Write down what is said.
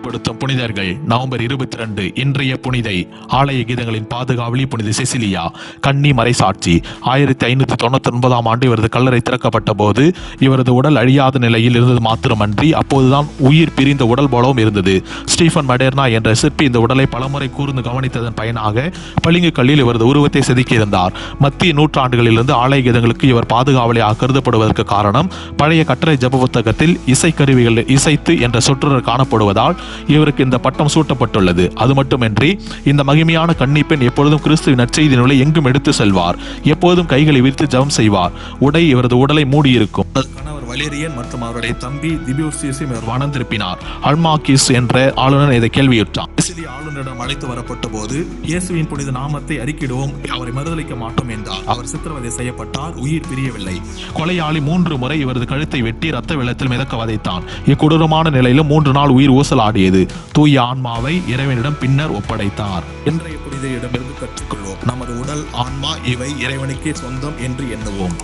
நினைவுபடுத்தும் புனிதர்கள். நவம்பர் 22 இன்றைய புனிதை. ஆலய கீதங்களின் பாதுகாவலி புனித செசிலியா, கன்னி மறைசாட்சி. 1599 ஆண்டு இவரது கல்லறை திறக்கப்பட்ட போது இவரது உடல் அழியாத நிலையில் இருந்தது மாத்திரமன்றி அப்போதுதான் உயிர் பிரிந்த உடல் போலவும் இருந்தது. ஸ்டீஃபன் மடேர்னா என்ற சிற்பி இந்த உடலை பலமுறை கூர்ந்து கவனித்ததன் பயனாக பளிங்கு கல்லில் இவரது உருவத்தை செதுக்கியிருந்தார். மத்திய நூற்றாண்டுகளிலிருந்து ஆலய கீதங்களுக்கு இவர் பாதுகாவலியாக கருதப்படுவதற்கு காரணம் பழைய கட்டளை ஜப புத்தகத்தில் இசைக்கருவிகள் இசைத்து என்ற சொற்றொடர் காணப்படுவதால் இவருக்கு இந்த பட்டம் சூட்டப்பட்டுள்ளது. அது மட்டுமின்றி இந்த மகிமையான கன்னிப்பெண் எப்பொழுதும் கிறிஸ்துவின் நற்செய்தி நூலை எங்கும் எடுத்து செல்வார். எப்போதும் கைகளை விரித்து ஜெபம் செய்வார். உடை இவரது உடலை மூடியிருக்கும். கணவர் வலேரியன் மற்றும் அவருடைய தம்பி திபியோசியஸையும் இவர் வனந்திருப்பினார். அல்மாக்கிஸ் என்ற ஆளுநர் இதை கேள்வியுற்றார். சிசிலியா ஆளுநரிடம் அழைத்து வரப்பட்ட போது இயேசுவின் புனித நாமத்தை அறிக்கிடுவோம், அவரை மறுதலிக்க மாட்டோம் என்றார். அவர் சித்திரவதை செய்யப்பட்டார், உயிர் பிரியவில்லை. கொலையாளி 3 முறை இவரது கழுத்தை வெட்டி ரத்த வெள்ளத்தில் மிதக்க வதைத்தான். இக்கொடூரமான நிலையிலும் 3 நாள் உயிர் ஊசலாடியது. தூய ஆன்மாவை இறைவனிடம் பின்னர் ஒப்படைத்தார். இன்றைய புனிதரிடமிருந்து கற்றுக்கொள்வோம். நமது உடல், ஆன்மா இவை இறைவனுக்கே சொந்தம் என்று எண்ணுவோம்.